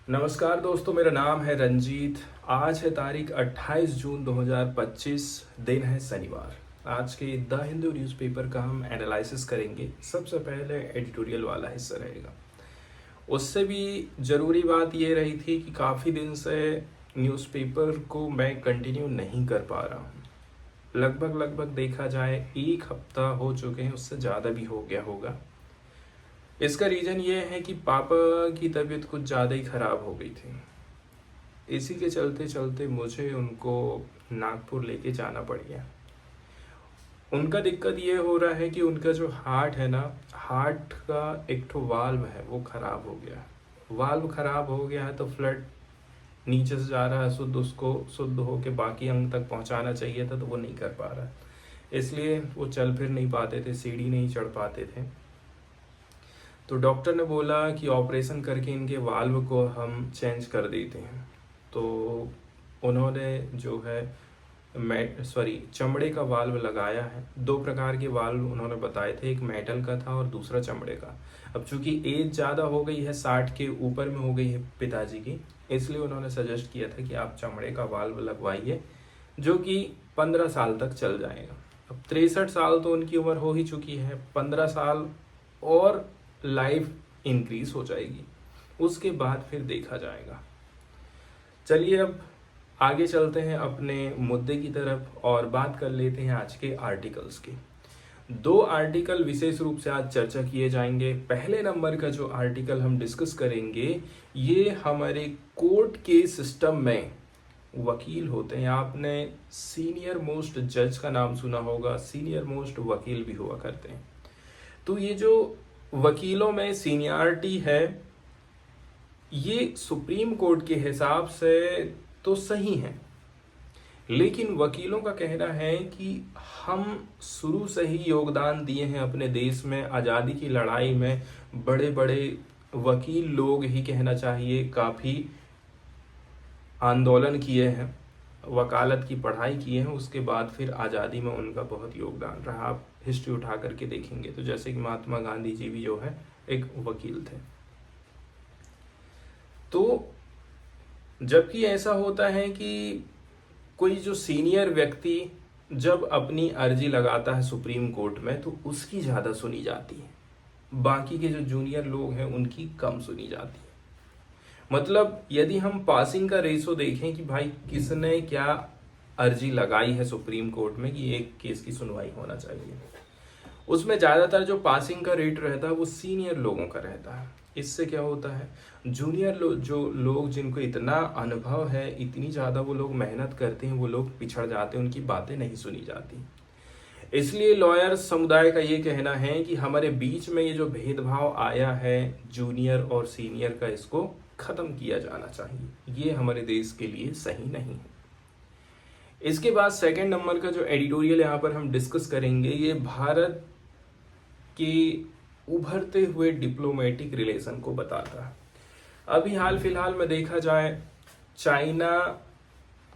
नमस्कार दोस्तों, मेरा नाम है रंजीत। आज है तारीख 28 जून 2025, दिन है शनिवार। आज के द हिंदू न्यूज़पेपर का हम एनालिसिस करेंगे। सबसे पहले एडिटोरियल वाला हिस्सा रहेगा। उससे भी ज़रूरी बात ये रही थी कि काफ़ी दिन से न्यूज़पेपर को मैं कंटिन्यू नहीं कर पा रहा हूँ। लगभग देखा जाए 1 हफ्ता हो चुके हैं, उससे ज़्यादा भी हो गया होगा। इसका रीज़न ये है कि पापा की तबीयत कुछ ज़्यादा ही ख़राब हो गई थी। इसी के चलते चलते मुझे उनको नागपुर लेके जाना पड़ गया। उनका दिक्कत ये हो रहा है कि उनका जो हार्ट है ना, हार्ट का एक ठो वाल्व है वो ख़राब हो गया है। वाल्व ख़राब हो गया है तो फ्लड नीचे से जा रहा है, शुद्ध उसको शुद्ध होके बाकी अंग तक पहुंचाना चाहिए था, तो वो नहीं कर पा रहा है। इसलिए वो चल फिर नहीं पाते थे, सीढ़ी नहीं चढ़ पाते थे। तो डॉक्टर ने बोला कि ऑपरेशन करके इनके वाल्व को हम चेंज कर देते हैं। तो उन्होंने जो है चमड़े का वाल्व लगाया है। 2 प्रकार के वाल्व उन्होंने बताए थे, एक मेटल का था और दूसरा चमड़े का। अब चूंकि एज ज़्यादा हो गई है, 60 के ऊपर में हो गई है पिताजी की, इसलिए उन्होंने सजेस्ट किया था कि आप चमड़े का वाल्व लगवाइए, जो कि 15 साल तक चल जाएगा। अब 63 साल तो उनकी उम्र हो ही चुकी है, 15 साल और लाइफ इंक्रीज हो जाएगी, उसके बाद फिर देखा जाएगा। चलिए अब आगे चलते हैं अपने मुद्दे की तरफ और बात कर लेते हैं आज के आर्टिकल्स की। 2 आर्टिकल विशेष रूप से आज चर्चा किए जाएंगे। पहले नंबर का जो आर्टिकल हम डिस्कस करेंगे, ये हमारे कोर्ट के सिस्टम में वकील होते हैं। आपने सीनियर मोस्ट जज का नाम सुना होगा, सीनियर मोस्ट वकील भी हुआ करते हैं। तो ये जो वकीलों में सीनियरिटी है, ये सुप्रीम कोर्ट के हिसाब से तो सही है, लेकिन वकीलों का कहना है कि हम शुरू से ही योगदान दिए हैं अपने देश में, आज़ादी की लड़ाई में। बड़े बड़े वकील लोग ही कहना चाहिए, काफ़ी आंदोलन किए हैं, वकालत की पढ़ाई किए हैं, उसके बाद फिर आज़ादी में उनका बहुत योगदान रहा। आप हिस्ट्री उठा करके देखेंगे तो जैसे कि महात्मा गांधी जी भी जो है एक वकील थे। तो जबकि ऐसा होता है कि कोई जो सीनियर व्यक्ति जब अपनी अर्जी लगाता है सुप्रीम कोर्ट में, तो उसकी ज़्यादा सुनी जाती है, बाकी के जो जूनियर लोग हैं उनकी कम सुनी जाती है। मतलब यदि हम पासिंग का रेशो देखें कि भाई किसने क्या अर्जी लगाई है सुप्रीम कोर्ट में कि एक केस की सुनवाई होना चाहिए, उसमें ज़्यादातर जो पासिंग का रेट रहता है वो सीनियर लोगों का रहता है। इससे क्या होता है, जूनियर जो लोग जिनको इतना अनुभव है, इतनी ज़्यादा वो लोग मेहनत करते हैं, वो लोग पिछड़ जाते हैं, उनकी बातें नहीं सुनी जाती। इसलिए लॉयर समुदाय का ये कहना है कि हमारे बीच में ये जो भेदभाव आया है जूनियर और सीनियर का, इसको ख़त्म किया जाना चाहिए। ये हमारे देश के लिए सही नहीं है। इसके बाद सेकंड नंबर का जो एडिटोरियल यहाँ पर हम डिस्कस करेंगे, ये भारत के उभरते हुए डिप्लोमेटिक रिलेशन को बताता है। अभी हाल फिलहाल में देखा जाए, चाइना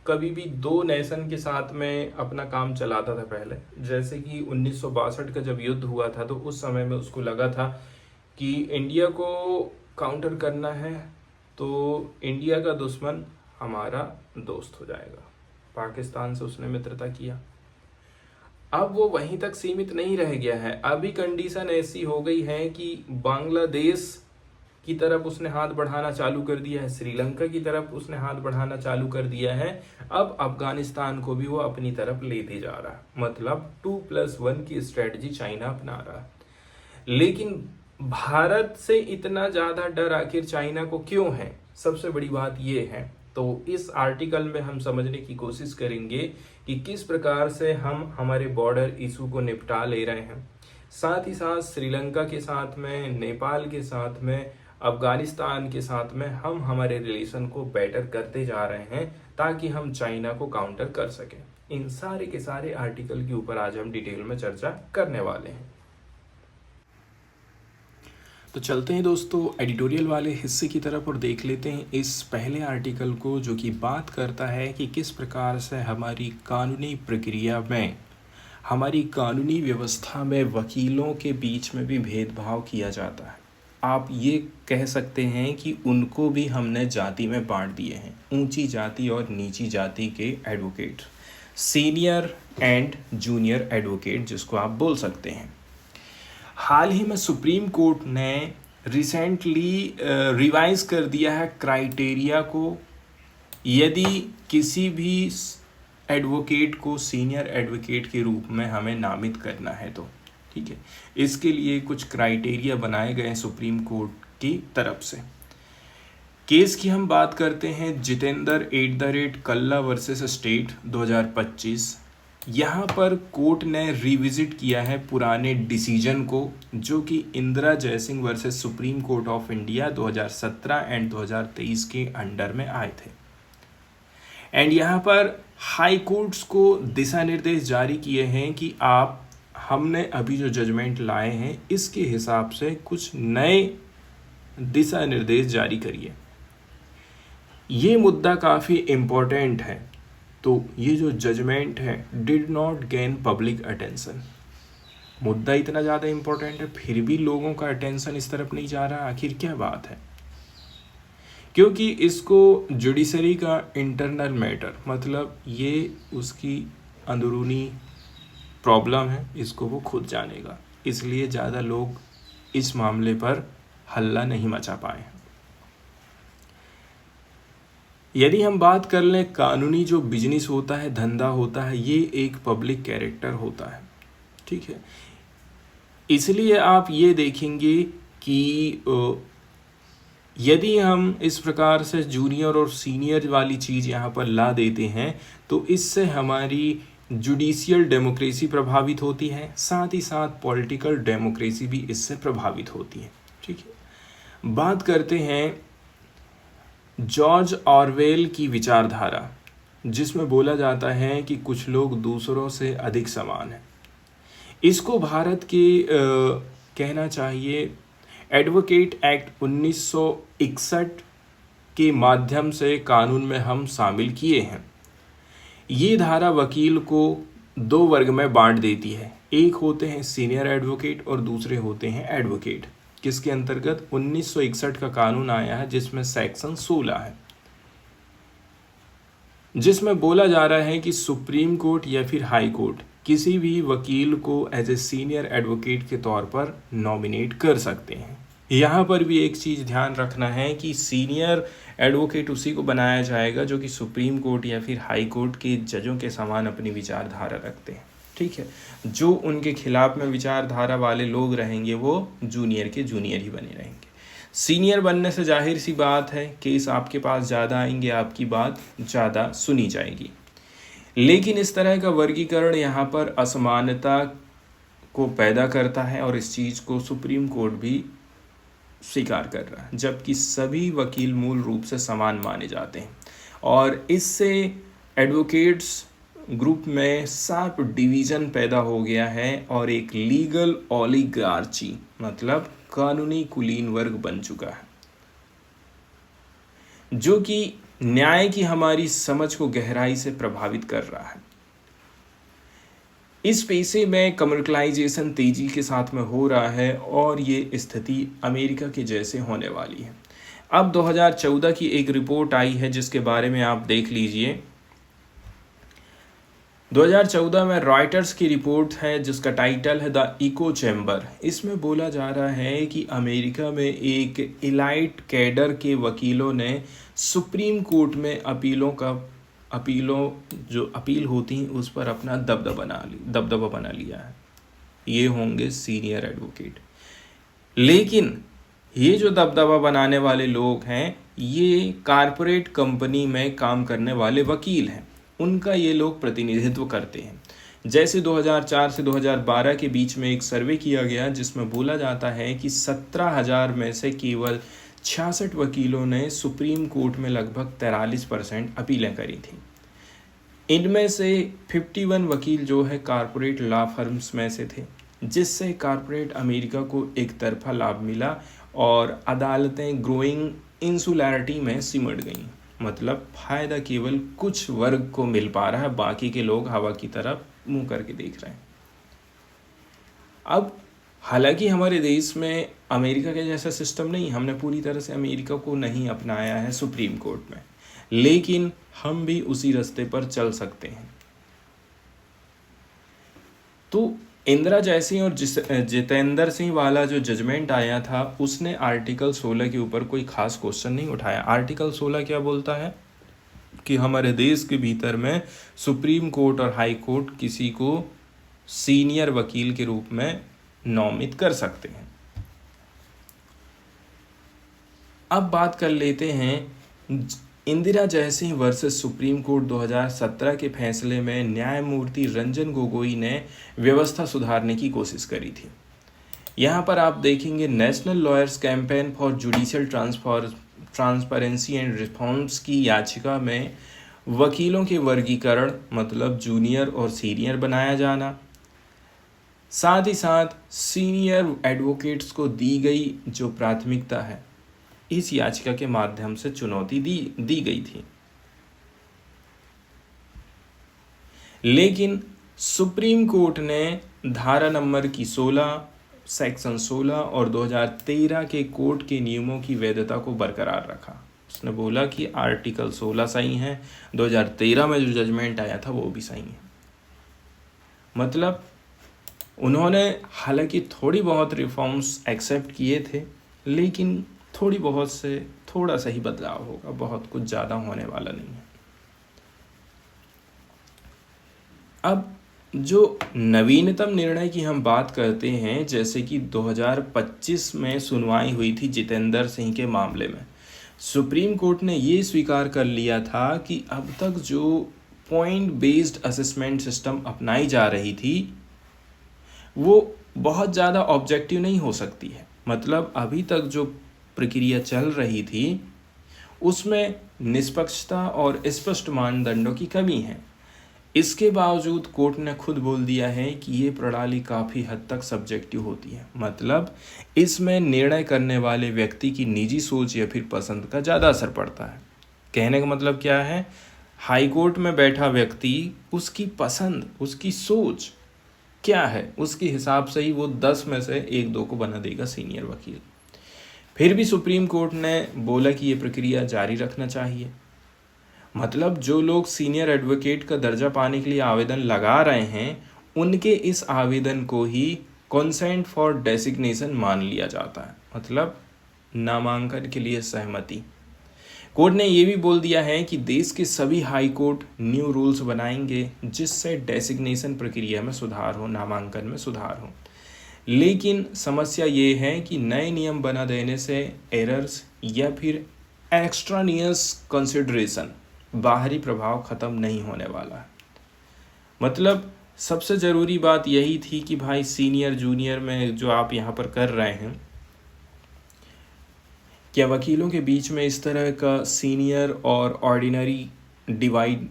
कभी भी 2 नेशन के साथ में अपना काम चलाता था पहले। जैसे कि 1962 का जब युद्ध हुआ था, तो उस समय में उसको लगा था कि इंडिया को काउंटर करना है तो इंडिया का दुश्मन हमारा दोस्त हो जाएगा। पाकिस्तान से उसने मित्रता किया। अब वो वहीं तक सीमित नहीं रह गया है, अभी कंडीशन ऐसी हो गई है कि बांग्लादेश की तरफ उसने हाथ बढ़ाना चालू कर दिया है, श्रीलंका की तरफ उसने हाथ बढ़ाना चालू कर दिया है। अब अफगानिस्तान को भी वो अपनी तरफ लेते जा रहा है। मतलब 2+1 की स्ट्रेटजी चाइना अपना रहा है। लेकिन भारत से इतना ज़्यादा डर आखिर चाइना को क्यों है, सबसे बड़ी बात ये है। तो इस आर्टिकल में हम समझने की कोशिश करेंगे कि किस प्रकार से हम हमारे बॉर्डर इशू को निपटा ले रहे हैं, साथ ही साथ श्रीलंका के साथ में, नेपाल के साथ में, अफगानिस्तान के साथ में हम हमारे रिलेशन को बेटर करते जा रहे हैं ताकि हम चाइना को काउंटर कर सकें। इन सारे के सारे आर्टिकल के ऊपर आज हम डिटेल में चर्चा करने वाले हैं। तो चलते हैं दोस्तों एडिटोरियल वाले हिस्से की तरफ और देख लेते हैं इस पहले आर्टिकल को, जो कि बात करता है कि किस प्रकार से हमारी कानूनी प्रक्रिया में, हमारी कानूनी व्यवस्था में वकीलों के बीच में भी भेदभाव किया जाता है। आप ये कह सकते हैं कि उनको भी हमने जाति में बांट दिए हैं, ऊंची जाति और नीची जाति के advocate, senior and junior advocate जिसको आप बोल सकते हैं। हाल ही में सुप्रीम कोर्ट ने रिसेंटली रिवाइज कर दिया है क्राइटेरिया को, यदि किसी भी एडवोकेट को सीनियर एडवोकेट के रूप में हमें नामित करना है तो, ठीक है, इसके लिए कुछ क्राइटेरिया बनाए गए हैं सुप्रीम कोर्ट की तरफ से। केस की हम बात करते हैं जितेंद्र @कल्ला वर्सेस स्टेट 2025। यहाँ पर कोर्ट ने रिविजिट किया है पुराने डिसीजन को जो कि Indira Jaising versus Supreme Court of India 2017 and 2023 के अंडर में आए थे। एंड यहाँ पर हाई कोर्ट्स को दिशा निर्देश जारी किए हैं कि आप हमने अभी जो जजमेंट लाए हैं इसके हिसाब से कुछ नए दिशा निर्देश जारी करिए। ये मुद्दा काफ़ी इम्पोर्टेंट है। तो ये जो जजमेंट है did not gain public attention, मुद्दा इतना ज़्यादा इम्पोर्टेंट है फिर भी लोगों का अटेंशन इस तरफ नहीं जा रहा, आखिर क्या बात है? क्योंकि इसको जुडिशरी का इंटरनल मैटर, मतलब ये उसकी अंदरूनी प्रॉब्लम है, इसको वो खुद जानेगा, इसलिए ज़्यादा लोग इस मामले पर हल्ला नहीं मचा पाए। यदि हम बात कर लें कानूनी जो बिजनेस होता है, धंधा होता है, ये एक पब्लिक कैरेक्टर होता है, ठीक है। इसलिए आप ये देखेंगे कि यदि हम इस प्रकार से जूनियर और सीनियर वाली चीज़ यहाँ पर ला देते हैं तो इससे हमारी जुडिशियल डेमोक्रेसी प्रभावित होती है, साथ ही साथ पॉलिटिकल डेमोक्रेसी भी इससे प्रभावित होती है, ठीक है। बात करते हैं जॉर्ज ऑरवेल की विचारधारा, जिसमें बोला जाता है कि कुछ लोग दूसरों से अधिक समान हैं। इसको भारत के कहना चाहिए एडवोकेट एक्ट 1961 के माध्यम से कानून में हम शामिल किए हैं। ये धारा वकील को दो वर्ग में बांट देती है, एक होते हैं सीनियर एडवोकेट और दूसरे होते हैं एडवोकेट। किसके अंतर्गत? 1961 का कानून आया है जिसमें सेक्शन 16 है, जिसमें बोला जा रहा है कि सुप्रीम कोर्ट या फिर हाई कोर्ट किसी भी वकील को एज ए सीनियर एडवोकेट के तौर पर नॉमिनेट कर सकते हैं। यहाँ पर भी एक चीज़ ध्यान रखना है कि सीनियर एडवोकेट उसी को बनाया जाएगा जो कि सुप्रीम कोर्ट या फिर हाई कोर्ट के जजों के समान अपनी विचारधारा रखते हैं, ठीक है। जो उनके खिलाफ में विचारधारा वाले लोग रहेंगे वो जूनियर के जूनियर ही बने रहेंगे। सीनियर बनने से जाहिर सी बात है केस आपके पास ज़्यादा आएंगे, आपकी बात ज़्यादा सुनी जाएगी। लेकिन इस तरह का वर्गीकरण यहाँ पर असमानता को पैदा करता है और इस चीज़ को सुप्रीम कोर्ट भी स्वीकार कर रहा है, जबकि सभी वकील मूल रूप से समान माने जाते हैं। और इससे एडवोकेट्स ग्रुप में साफ डिवीज़न पैदा हो गया है और एक लीगल ओलिगार्ची मतलब कानूनी कुलीन वर्ग बन चुका है, जो कि न्याय की हमारी समझ को गहराई से प्रभावित कर रहा है। इस पेशे में कमर्शलाइजेशन तेजी के साथ में हो रहा है और ये स्थिति अमेरिका के जैसे होने वाली है। अब 2014 की एक रिपोर्ट आई है जिसके बारे में आप देख लीजिए। 2014 में रॉयटर्स की रिपोर्ट है जिसका टाइटल है द इको चैम्बर। इसमें बोला जा रहा है कि अमेरिका में एक इलाइट कैडर के वकीलों ने सुप्रीम कोर्ट में अपीलों जो अपील होती हैं उस पर अपना दबदबा बना लिया है। ये होंगे सीनियर एडवोकेट। लेकिन ये जो दबदबा बनाने वाले लोग हैं ये कारपोरेट कंपनी में काम करने वाले वकील हैं, उनका ये लोग प्रतिनिधित्व करते हैं। जैसे 2004 से 2012 के बीच में एक सर्वे किया गया जिसमें बोला जाता है कि 17,000 में से केवल 66 वकीलों ने सुप्रीम कोर्ट में लगभग 43% अपीलें करी थी। इनमें से 51 वकील जो है कारपोरेट लॉ फर्म्स में से थे, जिससे कारपोरेट अमेरिका को एक तरफा लाभ मिला और अदालतें ग्रोइंग इंसुलैरिटी में सिमट गईं। मतलब फ़ायदा केवल कुछ वर्ग को मिल पा रहा है, बाकी के लोग हवा की तरफ मुंह करके देख रहे हैं। अब हालांकि हमारे देश में अमेरिका के जैसा सिस्टम नहीं, हमने पूरी तरह से अमेरिका को नहीं अपनाया है सुप्रीम कोर्ट में, लेकिन हम भी उसी रास्ते पर चल सकते हैं। तो इंदिरा जयसिंह और जितेंद्र सिंह वाला जो जजमेंट आया था, उसने आर्टिकल 16 के ऊपर कोई खास क्वेश्चन नहीं उठाया। आर्टिकल 16 क्या बोलता है कि हमारे देश के भीतर में सुप्रीम कोर्ट और हाई कोर्ट किसी को सीनियर वकील के रूप में नामित कर सकते हैं। अब बात कर लेते हैं Indira Jaising versus Supreme Court 2017 के फैसले में न्यायमूर्ति रंजन गोगोई ने व्यवस्था सुधारने की कोशिश करी थी। यहाँ पर आप देखेंगे national lawyers campaign for judicial transparency and reforms की याचिका में वकीलों के वर्गीकरण मतलब जूनियर और सीनियर बनाया जाना, साथ ही साथ सीनियर एडवोकेट्स को दी गई जो प्राथमिकता है, इस याचिका के माध्यम से चुनौती दी गई थी। लेकिन सुप्रीम कोर्ट ने धारा नंबर की 16, सेक्शन 16 और 2013 के कोर्ट के नियमों की वैधता को बरकरार रखा। उसने बोला कि आर्टिकल 16 सही है, 2013 में जो जजमेंट आया था वो भी सही है। मतलब उन्होंने हालांकि थोड़ी बहुत रिफॉर्म्स एक्सेप्ट किए थे, लेकिन थोड़ी बहुत से थोड़ा सा ही बदलाव होगा, बहुत कुछ ज़्यादा होने वाला नहीं है। अब जो नवीनतम निर्णय की हम बात करते हैं, जैसे कि 2025 में सुनवाई हुई थी जितेंद्र सिंह के मामले में, सुप्रीम कोर्ट ने ये स्वीकार कर लिया था कि अब तक जो पॉइंट बेस्ड असेसमेंट सिस्टम अपनाई जा रही थी वो बहुत ज़्यादा ऑब्जेक्टिव नहीं हो सकती है। मतलब अभी तक जो प्रक्रिया चल रही थी उसमें निष्पक्षता और स्पष्ट मानदंडों की कमी है। इसके बावजूद कोर्ट ने खुद बोल दिया है कि ये प्रणाली काफ़ी हद तक सब्जेक्टिव होती है। मतलब इसमें निर्णय करने वाले व्यक्ति की निजी सोच या फिर पसंद का ज़्यादा असर पड़ता है। कहने का मतलब क्या है, हाई कोर्ट में बैठा व्यक्ति, उसकी पसंद, उसकी सोच क्या है, उसके हिसाब से ही वो 10 में से 1-2 को बना देगा सीनियर वकील। फिर भी सुप्रीम कोर्ट ने बोला कि ये प्रक्रिया जारी रखना चाहिए। मतलब जो लोग सीनियर एडवोकेट का दर्जा पाने के लिए आवेदन लगा रहे हैं, उनके इस आवेदन को ही कंसेंट फॉर डेसिग्नेशन मान लिया जाता है, मतलब नामांकन के लिए सहमति। कोर्ट ने ये भी बोल दिया है कि देश के सभी हाई कोर्ट न्यू रूल्स बनाएंगे जिससे डेसिग्नेशन प्रक्रिया में सुधार हो, नामांकन में सुधार हो। लेकिन समस्या ये है कि नए नियम बना देने से एरर्स या फिर एक्स्ट्रानियस कंसिडरेशन, बाहरी प्रभाव ख़त्म नहीं होने वाला है। मतलब सबसे ज़रूरी बात यही थी कि भाई सीनियर जूनियर में जो आप यहाँ पर कर रहे हैं, क्या वकीलों के बीच में इस तरह का सीनियर और ऑर्डिनरी डिवाइड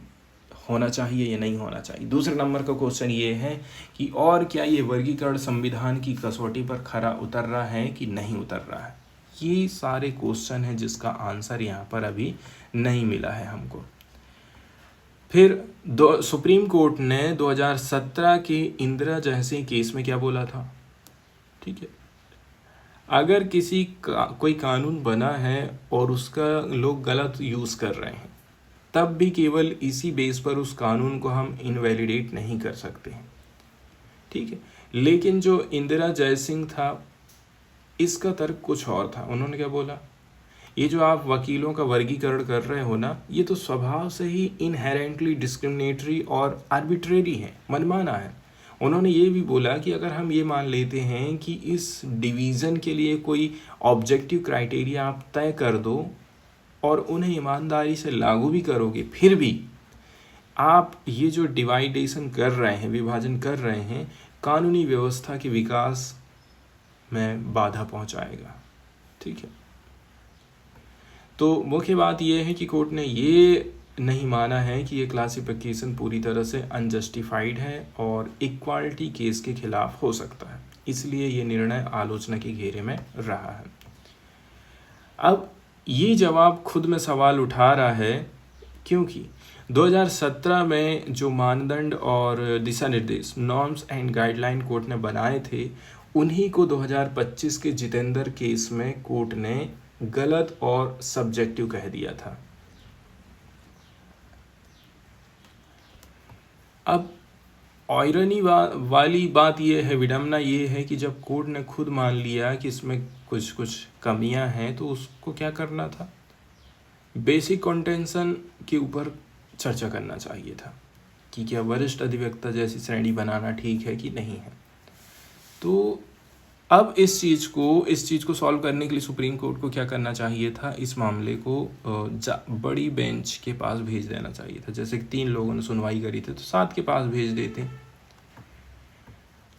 होना चाहिए या नहीं होना चाहिए। दूसरे नंबर का क्वेश्चन ये है कि और क्या ये वर्गीकरण संविधान की कसौटी पर खरा उतर रहा है कि नहीं उतर रहा है। ये सारे क्वेश्चन हैं जिसका आंसर यहाँ पर अभी नहीं मिला है हमको। फिर सुप्रीम कोर्ट ने 2017 के इंदिरा जयसिंह केस में क्या बोला था, ठीक है, अगर कोई कानून बना है और उसका लोग गलत यूज़ कर रहे हैं, तब भी केवल इसी बेस पर उस कानून को हम इनवैलिडेट नहीं कर सकते हैं, ठीक है। लेकिन जो इंदिरा जयसिंह था, इसका तर्क कुछ और था। उन्होंने क्या बोला, ये जो आप वकीलों का वर्गीकरण कर रहे हो ना, ये तो स्वभाव से ही इनहेरेंटली डिस्क्रिमिनेटरी और आर्बिट्रेरी है, मनमाना है। उन्होंने ये भी बोला कि अगर हम ये मान लेते हैं कि इस डिवीज़न के लिए कोई ऑब्जेक्टिव क्राइटेरिया आप तय कर दो और उन्हें ईमानदारी से लागू भी करोगे, फिर भी आप ये जो डिवाइडेशन कर रहे हैं, विभाजन कर रहे हैं, कानूनी व्यवस्था के विकास में बाधा पहुंचाएगा, ठीक है। तो मुख्य बात यह है कि कोर्ट ने ये नहीं माना है कि ये क्लासिफिकेशन पूरी तरह से अनजस्टिफाइड है और इक्वालिटी केस के खिलाफ हो सकता है, इसलिए ये निर्णय आलोचना के घेरे में रहा है। अब ये जवाब खुद में सवाल उठा रहा है, क्योंकि 2017 में जो मानदंड और दिशा निर्देश, नॉर्म्स एंड गाइडलाइन कोर्ट ने बनाए थे, उन्हीं को 2025 के जितेंद्र केस में कोर्ट ने गलत और सब्जेक्टिव कह दिया था। अब आयरनी वाली बात यह है, विडम्बना ये है कि जब कोर्ट ने खुद मान लिया कि इसमें कुछ कुछ कमियां हैं, तो उसको क्या करना था, बेसिक कंटेंशन के ऊपर चर्चा करना चाहिए था कि क्या वरिष्ठ अधिवक्ता जैसी श्रेणी बनाना ठीक है कि नहीं है। तो अब इस चीज़ को सॉल्व करने के लिए सुप्रीम कोर्ट को क्या करना चाहिए था, इस मामले को बड़ी बेंच के पास भेज देना चाहिए था। जैसे कि 3 लोगों ने सुनवाई करी थी, तो 7 के पास भेज देते।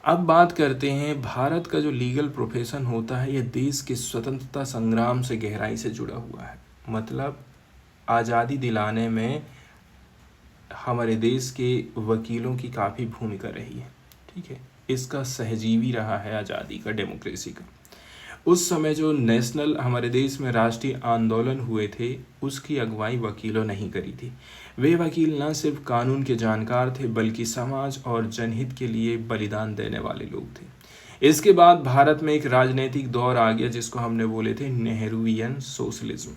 अब बात करते हैं, भारत का जो लीगल प्रोफेशन होता है, यह देश के स्वतंत्रता संग्राम से गहराई से जुड़ा हुआ है। मतलब आज़ादी दिलाने में हमारे देश के वकीलों की काफ़ी भूमिका रही है। ठीक है, इसका सहजीवी रहा है आज़ादी का, डेमोक्रेसी का। उस समय जो नेशनल हमारे देश में राष्ट्रीय आंदोलन हुए थे, उसकी अगुवाई वकीलों नहीं करी थी। वे वकील न सिर्फ कानून के जानकार थे, बल्कि समाज और जनहित के लिए बलिदान देने वाले लोग थे। इसके बाद भारत में एक राजनीतिक दौर आ गया, जिसको हमने बोले थे नेहरूवियन सोशलिज्म,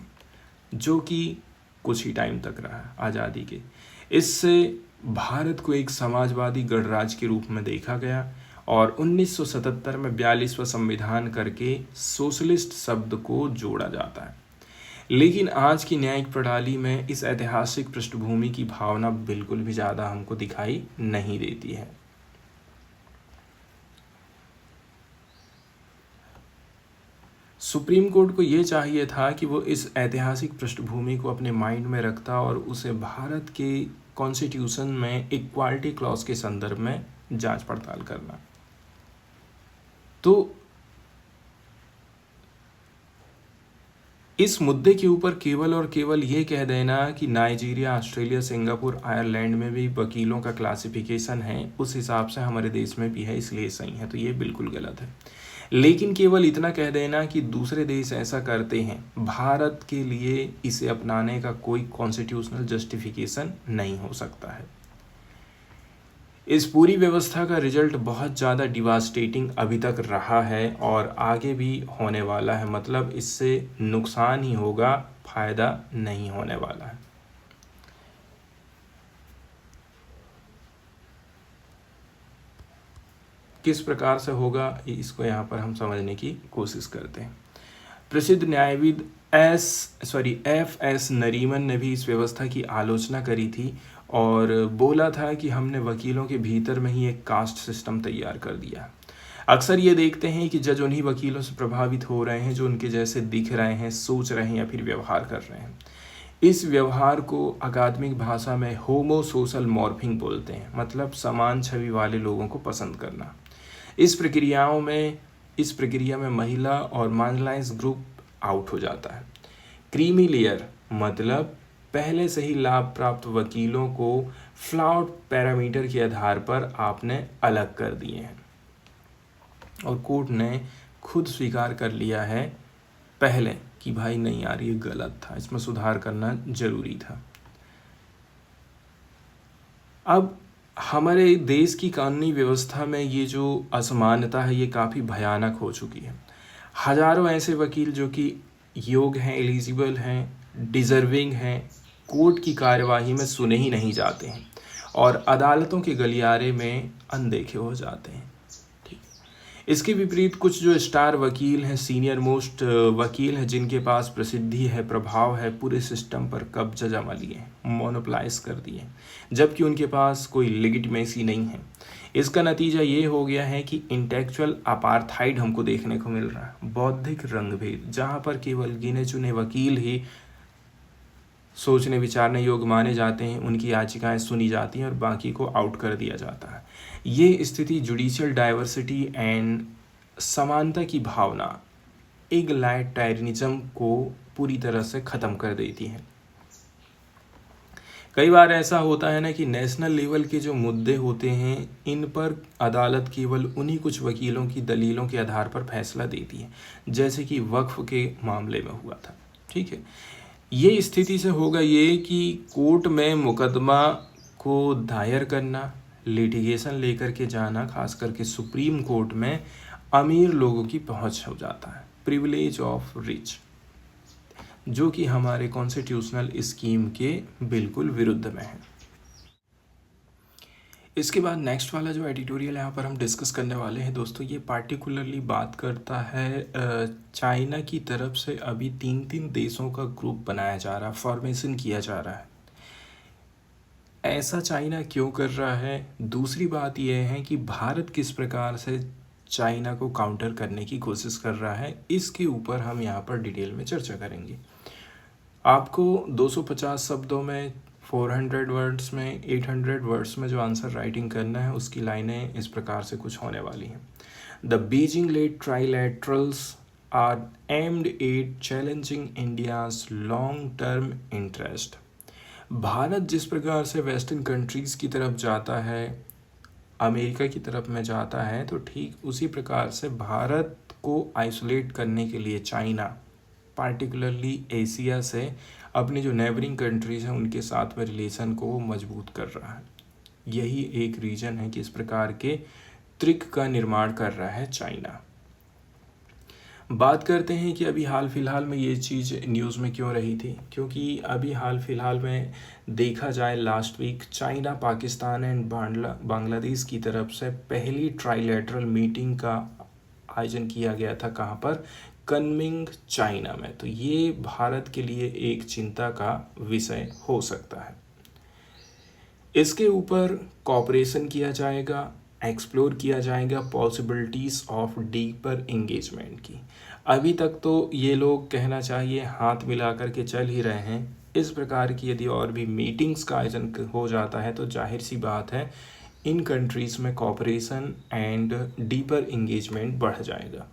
जो कि कुछ ही टाइम तक रहा आज़ादी के। इससे भारत को एक समाजवादी गणराज्य के रूप में देखा गया और 1977 में 42वां संविधान करके सोशलिस्ट शब्द को जोड़ा जाता है। लेकिन आज की न्यायिक प्रणाली में इस ऐतिहासिक पृष्ठभूमि की भावना बिल्कुल भी ज़्यादा हमको दिखाई नहीं देती है। सुप्रीम कोर्ट को ये चाहिए था कि वो इस ऐतिहासिक पृष्ठभूमि को अपने माइंड में रखता और उसे भारत के कॉन्स्टिट्यूशन में इक्वालिटी क्लॉज के संदर्भ में जांच पड़ताल करना। तो इस मुद्दे के ऊपर केवल और केवल ये कह देना कि नाइजीरिया, ऑस्ट्रेलिया, सिंगापुर, आयरलैंड में भी वकीलों का क्लासिफिकेशन है, उस हिसाब से हमारे देश में भी है, इसलिए सही है, तो ये बिल्कुल गलत है। लेकिन केवल इतना कह देना कि दूसरे देश ऐसा करते हैं, भारत के लिए इसे अपनाने का कोई कॉन्स्टिट्यूशनल जस्टिफिकेशन नहीं हो सकता है। इस पूरी व्यवस्था का रिजल्ट बहुत ज़्यादा डिवास्टेटिंग अभी तक रहा है और आगे भी होने वाला है। मतलब इससे नुकसान ही होगा, फायदा नहीं होने वाला है। किस प्रकार से होगा, इसको यहाँ पर हम समझने की कोशिश करते हैं। प्रसिद्ध न्यायविद F.S. नरीमन ने भी इस व्यवस्था की आलोचना करी थी और बोला था कि हमने वकीलों के भीतर में ही एक कास्ट सिस्टम तैयार कर दिया। अक्सर ये देखते हैं कि जज उन्हीं वकीलों से प्रभावित हो रहे हैं जो उनके जैसे दिख रहे हैं, सोच रहे हैं या फिर व्यवहार कर रहे हैं। इस व्यवहार को अकादमिक भाषा में होमो सोशल मॉर्फिंग बोलते हैं, मतलब समान छवि वाले लोगों को पसंद करना। इस प्रक्रिया में महिला और मार्जिनलाइज्ड ग्रुप आउट हो जाता है। क्रीमी लेयर मतलब पहले से ही लाभ प्राप्त वकीलों को फ्लॉड पैरामीटर के आधार पर आपने अलग कर दिए हैं और कोर्ट ने खुद स्वीकार कर लिया है पहले कि भाई नहीं यार, ये गलत था, इसमें सुधार करना जरूरी था। अब हमारे देश की कानूनी व्यवस्था में ये जो असमानता है, ये काफ़ी भयानक हो चुकी है। हजारों ऐसे वकील जो कि योग्य हैं, एलिजिबल हैं, डिज़र्विंग हैं, कोर्ट की कार्यवाही में सुने ही नहीं जाते हैं और अदालतों के गलियारे में अनदेखे हो जाते हैं। ठीक, इसके विपरीत कुछ जो स्टार वकील हैं, सीनियर मोस्ट वकील हैं, जिनके पास प्रसिद्धि है, प्रभाव है, पूरे सिस्टम पर कब्जा जमा लिए, मोनोपलाइज कर दिए, जबकि उनके पास कोई लेजिटिमेसी नहीं है। इसका नतीजा ये हो गया है कि इंटेलेक्चुअल अपार्थाइड हमको देखने को मिल रहा है, बौद्धिक रंगभेद, जहाँ पर केवल गिने चुने वकील ही सोचने विचारने योग्य माने जाते हैं, उनकी याचिकाएं सुनी जाती हैं और बाकी को आउट कर दिया जाता है। ये स्थिति जुडिशियल डाइवर्सिटी एंड समानता की भावना, इगलाइटैरिज्म को पूरी तरह से ख़त्म कर देती है। कई बार ऐसा होता है ना कि नेशनल लेवल के जो मुद्दे होते हैं, इन पर अदालत केवल उन्हीं कुछ वकीलों की दलीलों के आधार पर फैसला देती है, जैसे कि वक्फ के मामले में हुआ था। ठीक है, ये स्थिति से होगा ये कि कोर्ट में मुकदमा को दायर करना, लिटिगेशन लेकर के जाना, खास करके सुप्रीम कोर्ट में, अमीर लोगों की पहुंच हो जाता है, प्रिविलेज ऑफ रिच, जो कि हमारे कॉन्स्टिट्यूशनल स्कीम के बिल्कुल विरुद्ध में है। इसके बाद नेक्स्ट वाला जो एडिटोरियल यहाँ पर हम डिस्कस करने वाले हैं दोस्तों, ये पार्टिकुलरली बात करता है चाइना की तरफ से अभी 3 देशों का ग्रुप बनाया जा रहा है, फॉर्मेशन किया जा रहा है। ऐसा चाइना क्यों कर रहा है? दूसरी बात यह है कि भारत किस प्रकार से चाइना को काउंटर करने की कोशिश कर रहा है, इसके ऊपर हम यहाँ पर डिटेल में चर्चा करेंगे। आपको 250 शब्दों में, 400 वर्ड्स में, 800 वर्ड्स में जो आंसर राइटिंग करना है, उसकी लाइनें इस प्रकार से कुछ होने वाली हैं। The Beijing led trilaterals are aimed at challenging India's long term interest. Bharat जिस प्रकार से वेस्टर्न कंट्रीज़ की तरफ जाता है, अमेरिका की तरफ में जाता है, तो ठीक उसी प्रकार से भारत को आइसोलेट करने के लिए चाइना पार्टिकुलरली एशिया से अपनी जो नेबरिंग कंट्रीज़ हैं उनके साथ में रिलेशन को मजबूत कर रहा है। यही एक रीज़न है कि इस प्रकार के ट्रिक का निर्माण कर रहा है चाइना। बात करते हैं कि अभी हाल फिलहाल में ये चीज़ न्यूज़ में क्यों रही थी, क्योंकि अभी हाल फिलहाल में देखा जाए last week China, Pakistan and Bangladesh की तरफ से पहली ट्राइलैटरल मीटिंग का आयोजन किया गया था। कहाँ पर? कनमिंग, चाइना में। तो ये भारत के लिए एक चिंता का विषय हो सकता है। इसके ऊपर कॉपरेशन किया जाएगा, एक्सप्लोर किया जाएगा पॉसिबिलिटीज़ ऑफ डीपर एंगेजमेंट की। अभी तक तो ये लोग कहना चाहिए हाथ मिला कर के चल ही रहे हैं। इस प्रकार की यदि और भी मीटिंग्स का आयोजन हो जाता है तो जाहिर सी बात है इन कंट्रीज़ में कॉपरेशन एंड डीपर एंगेजमेंट बढ़ जाएगा।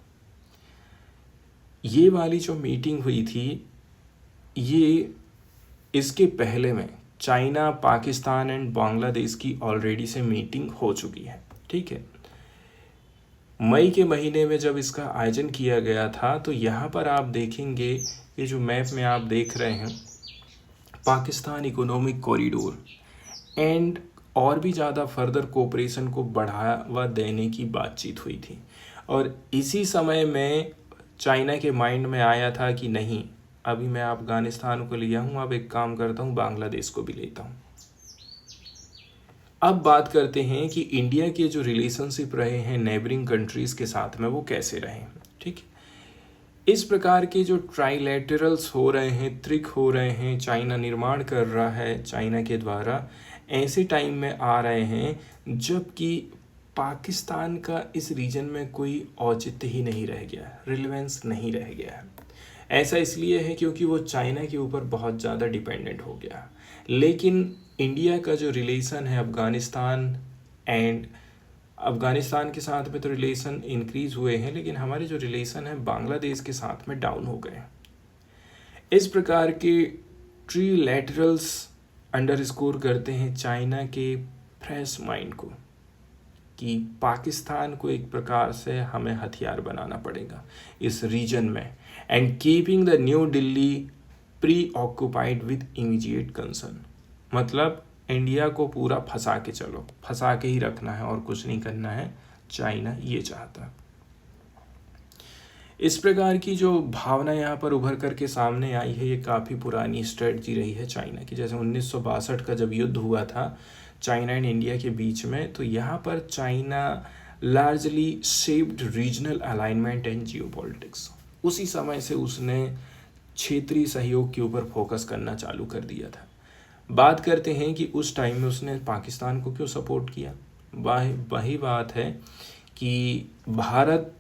ये वाली जो मीटिंग हुई थी, ये इसके पहले में चाइना, पाकिस्तान एंड बांग्लादेश की ऑलरेडी से मीटिंग हो चुकी है। ठीक है, मई के महीने में जब इसका आयोजन किया गया था, तो यहाँ पर आप देखेंगे ये जो मैप में आप देख रहे हैं, पाकिस्तान इकोनॉमिक कॉरिडोर एंड और भी ज़्यादा फर्दर कोऑपरेशन को बढ़ावा देने की बातचीत हुई थी। और इसी समय में चाइना के माइंड में आया था कि नहीं, अभी मैं अफ़गानिस्तान को लिया हूँ, अब एक काम करता हूँ बांग्लादेश को भी लेता हूँ। अब बात करते हैं कि इंडिया के जो रिलेशनशिप रहे हैं नेबरिंग कंट्रीज़ के साथ में, वो कैसे रहे हैं। ठीक है, इस प्रकार के जो ट्राइलैटरल्स हो रहे हैं, ट्रिक हो रहे हैं, चाइना निर्माण कर रहा है चाइना के द्वारा, ऐसे टाइम में आ रहे हैं जबकि पाकिस्तान का इस रीजन में कोई औचित्य ही नहीं रह गया, रिलेवेंस नहीं रह गया है। ऐसा इसलिए है क्योंकि वो चाइना के ऊपर बहुत ज़्यादा डिपेंडेंट हो गया। लेकिन इंडिया का जो रिलेशन है अफ़गानिस्तान के साथ में तो रिलेशन इंक्रीज़ हुए हैं, लेकिन हमारे जो रिलेशन है बांग्लादेश के साथ में डाउन हो गए। इस प्रकार के ट्रिलैटरल्स अंडरस्कोर करते हैं चाइना के फ्रेश माइंड को कि पाकिस्तान को एक प्रकार से हमें हथियार बनाना पड़ेगा इस रीजन में, and keeping the new Delhi pre occupied with immediate concern. मतलब इंडिया को पूरा फंसा के चलो, फंसा के ही रखना है और कुछ नहीं करना है, चाइना ये चाहता। इस प्रकार की जो भावना यहाँ पर उभर करके सामने आई है, ये काफ़ी पुरानी स्ट्रेटजी रही है चाइना की। जैसे 1962 का जब युद्ध हुआ था चाइना एंड इंडिया के बीच में, तो यहाँ पर China largely shaped regional alignment and geopolitics. उसी समय से उसने क्षेत्रीय सहयोग के ऊपर फोकस करना चालू कर दिया था। बात करते हैं कि उस टाइम में उसने पाकिस्तान को क्यों सपोर्ट किया। वही बात है कि भारत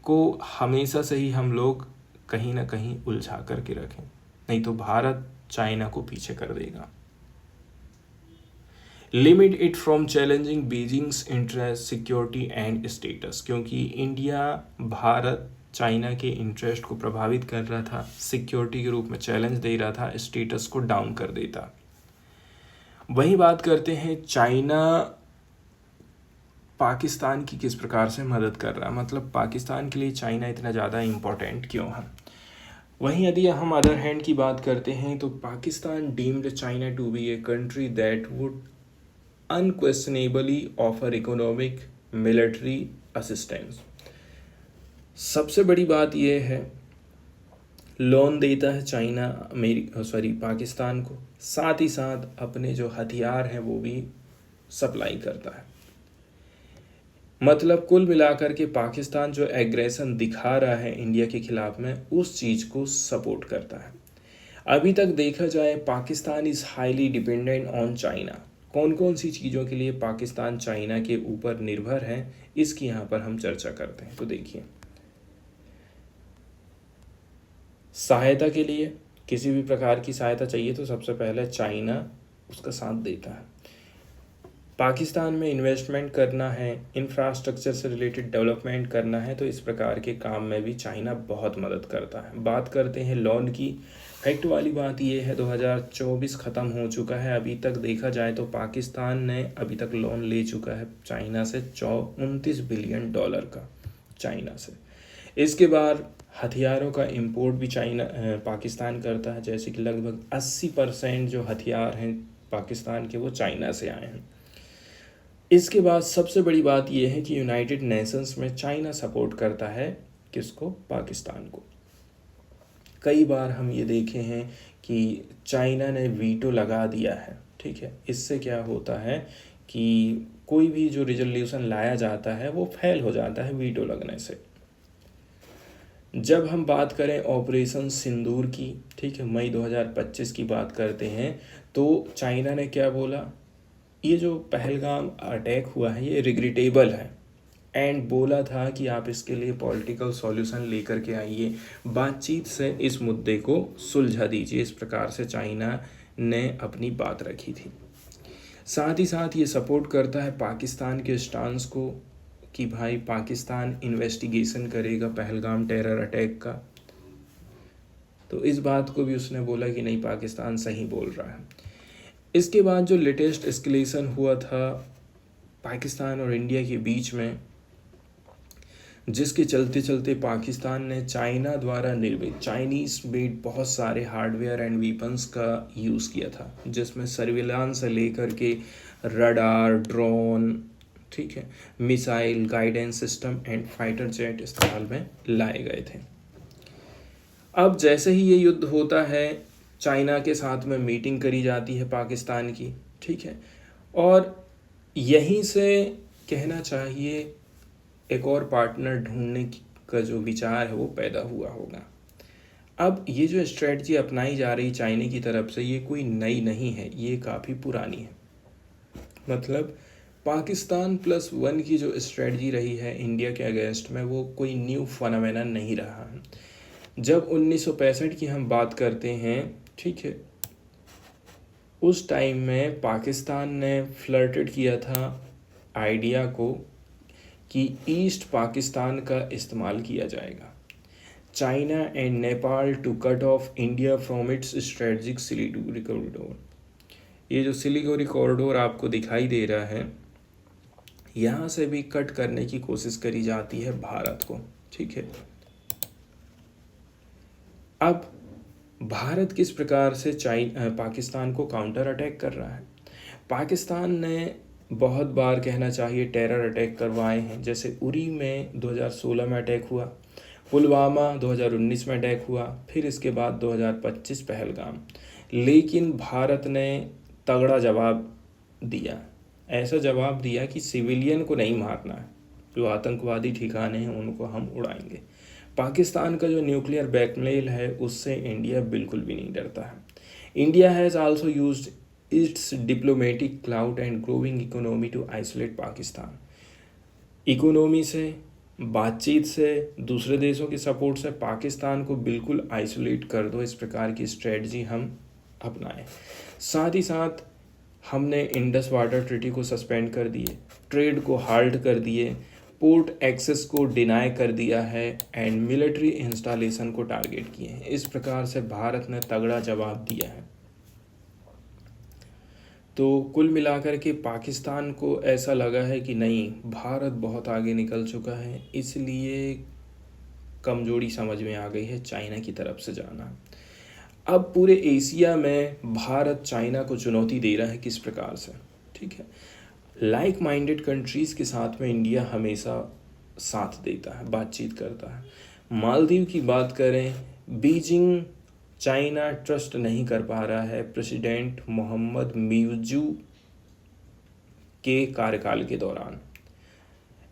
को हमेशा से ही हम लोग कहीं ना कहीं उलझा करके रखें, नहीं तो भारत चाइना को पीछे कर देगा। Limit it from challenging Beijing's interest, security and status, क्योंकि इंडिया भारत चाइना के इंटरेस्ट को प्रभावित कर रहा था, सिक्योरिटी के रूप में चैलेंज दे रहा था, स्टेटस को डाउन कर देता। वही बात करते हैं चाइना पाकिस्तान की किस प्रकार से मदद कर रहा है, मतलब पाकिस्तान के लिए चाइना इतना ज़्यादा इम्पोर्टेंट क्यों है। वहीं यदि हम अदर हैंड की बात करते हैं तो Pakistan deemed China to be a country that would unquestionably offer economic military assistance. सबसे बड़ी बात यह है, लोन देता है चाइना पाकिस्तान को, साथ ही साथ अपने जो हथियार हैं वो भी सप्लाई करता है। मतलब कुल मिलाकर के पाकिस्तान जो एग्रेशन दिखा रहा है इंडिया के खिलाफ में, उस चीज़ को सपोर्ट करता है। अभी तक देखा जाए, Pakistan is highly dependent on China. कौन कौन सी चीज़ों के लिए पाकिस्तान चाइना के ऊपर निर्भर है, इसकी यहाँ पर हम चर्चा करते हैं। तो देखिए, सहायता के लिए, किसी भी प्रकार की सहायता चाहिए तो सबसे पहले चाइना उसका साथ देता है। पाकिस्तान में इन्वेस्टमेंट करना है, इंफ्रास्ट्रक्चर से रिलेटेड डेवलपमेंट करना है, तो इस प्रकार के काम में भी चाइना बहुत मदद करता है। बात करते हैं लोन की। फैक्ट वाली बात ये है, 2024 ख़त्म हो चुका है, अभी तक देखा जाए तो पाकिस्तान ने अभी तक लोन ले चुका है चाइना से 29 बिलियन डॉलर का, चाइना से। इसके बाद हथियारों का इंपोर्ट भी पाकिस्तान करता है, जैसे कि लगभग 80% जो हथियार हैं पाकिस्तान के वो चाइना से आए हैं। इसके बाद सबसे बड़ी बात यह है कि यूनाइटेड नेशंस में चाइना सपोर्ट करता है किसको? पाकिस्तान को। कई बार हम ये देखे हैं कि चाइना ने वीटो लगा दिया है, ठीक है। इससे क्या होता है कि कोई भी जो रिजोल्यूशन लाया जाता है वो फेल हो जाता है वीटो लगने से। जब हम बात करें ऑपरेशन सिंदूर की, ठीक है, मई 2025 की बात करते हैं, तो चाइना ने क्या बोला, ये जो पहलगाम अटैक हुआ है ये रिग्रेटेबल है, एंड बोला था कि आप इसके लिए पॉलिटिकल सॉल्यूशन लेकर के आइए, बातचीत से इस मुद्दे को सुलझा दीजिए। इस प्रकार से चाइना ने अपनी बात रखी थी। साथ ही साथ ये सपोर्ट करता है पाकिस्तान के स्टांस को कि भाई पाकिस्तान इन्वेस्टिगेशन करेगा पहलगाम टेरर अटैक का। तो इस बात को भी उसने बोला कि नहीं, पाकिस्तान सही बोल रहा है। इसके बाद जो लेटेस्ट एस्केलेशन हुआ था पाकिस्तान और इंडिया के बीच में, जिसके चलते चलते पाकिस्तान ने चाइना द्वारा निर्मित चाइनीज़ मेड बहुत सारे हार्डवेयर एंड वीपन्स का यूज़ किया था, जिसमें सर्विलांस से लेकर के रडार, ड्रोन, ठीक है, missile guidance system and fighter jet इस्तेमाल में लाए गए थे। अब जैसे ही ये युद्ध होता है, चाइना के साथ में मीटिंग करी जाती है पाकिस्तान की, ठीक है, और यहीं से कहना चाहिए एक और पार्टनर ढूंढने का जो विचार है वो पैदा हुआ होगा। अब ये जो स्ट्रेटजी अपनाई जा रही चाइना की तरफ से, ये कोई नई नहीं है, ये काफ़ी पुरानी है। मतलब पाकिस्तान +1 की जो स्ट्रेटजी रही है इंडिया के अगेंस्ट में, वो कोई न्यू फनामेना नहीं रहा है। जब 1965 की हम बात करते हैं, ठीक है, उस टाइम में पाकिस्तान ने फ्लर्टेड किया था आइडिया को कि ईस्ट पाकिस्तान का इस्तेमाल किया जाएगा, China and Nepal to cut off India from its strategic Siliguri corridor. ये जो सिलीगुड़ी कॉरिडोर आपको दिखाई दे रहा है, यहाँ से भी कट करने की कोशिश करी जाती है भारत को, ठीक है। अब भारत किस प्रकार से पाकिस्तान को काउंटर अटैक कर रहा है? पाकिस्तान ने बहुत बार कहना चाहिए टेरर अटैक करवाए हैं, जैसे उरी में 2016 में अटैक हुआ, पुलवामा 2019 में अटैक हुआ, फिर इसके बाद 2025 पहलगाम। लेकिन भारत ने तगड़ा जवाब दिया, ऐसा जवाब दिया कि सिविलियन को नहीं मारना है, जो आतंकवादी ठिकाने हैं उनको हम उड़ाएंगे। पाकिस्तान का जो न्यूक्लियर ब्लैकमेल है उससे इंडिया बिल्कुल भी नहीं डरता है। India has also used its diplomatic cloud and growing economy to isolate Pakistan. Economy से, बातचीत से, दूसरे देशों के सपोर्ट से पाकिस्तान को बिल्कुल आइसोलेट कर दो, इस प्रकार की स्ट्रेटजी हम अपनाएं। साथ ही साथ हमने इंडस वाटर ट्रीटी को सस्पेंड कर दिए, ट्रेड को हाल्ट कर दिए, पोर्ट एक्सेस को डिनाई कर दिया है, एंड मिलिट्री इंस्टॉलेशन को टारगेट किए हैं। इस प्रकार से भारत ने तगड़ा जवाब दिया है। तो कुल मिलाकर के पाकिस्तान को ऐसा लगा है कि नहीं, भारत बहुत आगे निकल चुका है, इसलिए कमजोरी समझ में आ गई है चाइना की तरफ से जाना। अब पूरे एशिया में भारत चाइना को चुनौती दे रहा है, किस प्रकार से, ठीक है। लाइक माइंडेड कंट्रीज़ के साथ में इंडिया हमेशा साथ देता है, बातचीत करता है। मालदीव की बात करें, बीजिंग चाइना ट्रस्ट नहीं कर पा रहा है प्रेसिडेंट मोहम्मद मिर्जू के कार्यकाल के दौरान,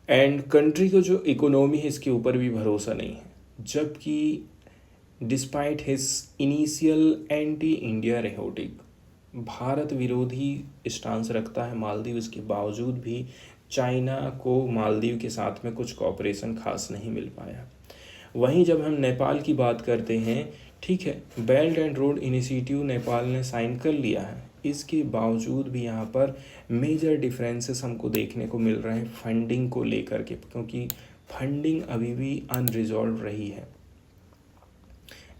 एंड कंट्री को जो इकोनॉमी है इसके ऊपर भी भरोसा नहीं है, जबकि despite his initial anti India rhetoric, Bharat विरोधी स्टांस रखता है मालदीव, इसके बावजूद भी चाइना को मालदीव के साथ में कुछ कॉपरेशन खास नहीं मिल पाया। वहीं जब हम नेपाल की बात करते हैं, ठीक है, belt and road initiative Nepal ने साइन कर लिया है, इसके बावजूद भी यहाँ पर मेजर डिफरेंसेस हमको देखने को मिल रहे हैं फंडिंग को लेकर के, क्योंकि फंडिंग अभी भी अनरिजॉल्व रही है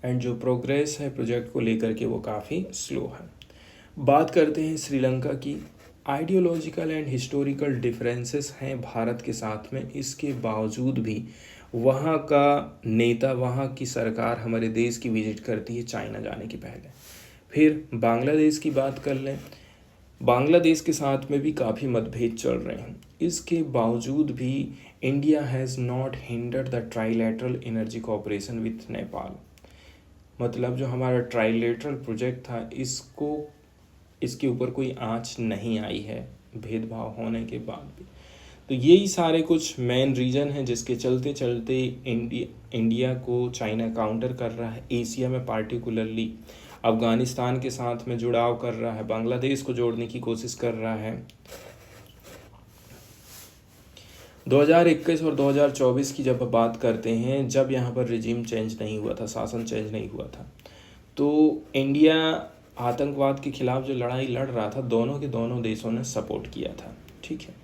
एंड जो प्रोग्रेस है प्रोजेक्ट को लेकर के वो काफ़ी स्लो है। बात करते हैं श्रीलंका की। आइडियोलॉजिकल एंड हिस्टोरिकल डिफरेंसेस हैं भारत के साथ में, इसके बावजूद भी वहाँ का नेता, वहाँ की सरकार हमारे देश की विजिट करती है चाइना जाने के पहले। फिर बांग्लादेश की बात कर लें, बांग्लादेश के साथ में भी काफ़ी मतभेद चल रहे हैं, इसके बावजूद भी India has not hindered the trilateral energy cooperation with Nepal. मतलब जो हमारा ट्राइलेटरल प्रोजेक्ट था, इसके ऊपर कोई आंच नहीं आई है भेदभाव होने के बाद भी। तो यही सारे कुछ मेन रीज़न हैं जिसके चलते चलते इंडिया को चाइना काउंटर कर रहा है। एशिया में पार्टिकुलरली अफ़गानिस्तान के साथ में जुड़ाव कर रहा है, बांग्लादेश को जोड़ने की कोशिश कर रहा है। 2021 और 2024 की जब बात करते हैं, जब यहाँ पर रिजीम चेंज नहीं हुआ था, शासन चेंज नहीं हुआ था, तो इंडिया आतंकवाद के खिलाफ जो लड़ाई लड़ रहा था, दोनों के दोनों देशों ने सपोर्ट किया था, ठीक है।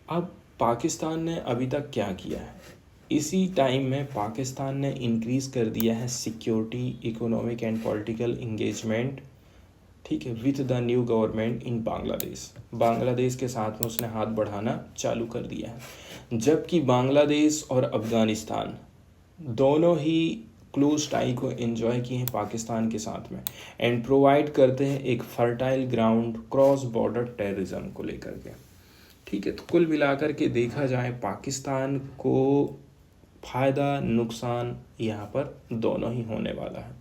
अब पाकिस्तान ने अभी तक क्या किया है, इसी टाइम में पाकिस्तान ने इंक्रीज़ कर दिया है security, economic and political engagement, ठीक है, with the new government in Bangladesh. Bangladesh के साथ में उसने हाथ बढ़ाना चालू कर दिया है, जबकि बांग्लादेश और अफ़गानिस्तान दोनों ही क्लोज टाई को एंजॉय किए हैं पाकिस्तान के साथ में, एंड प्रोवाइड करते हैं एक fertile ground cross border terrorism को लेकर के, ठीक है। तो कुल मिलाकर के देखा जाए, पाकिस्तान को फ़ायदा नुकसान यहाँ पर दोनों ही होने वाला है।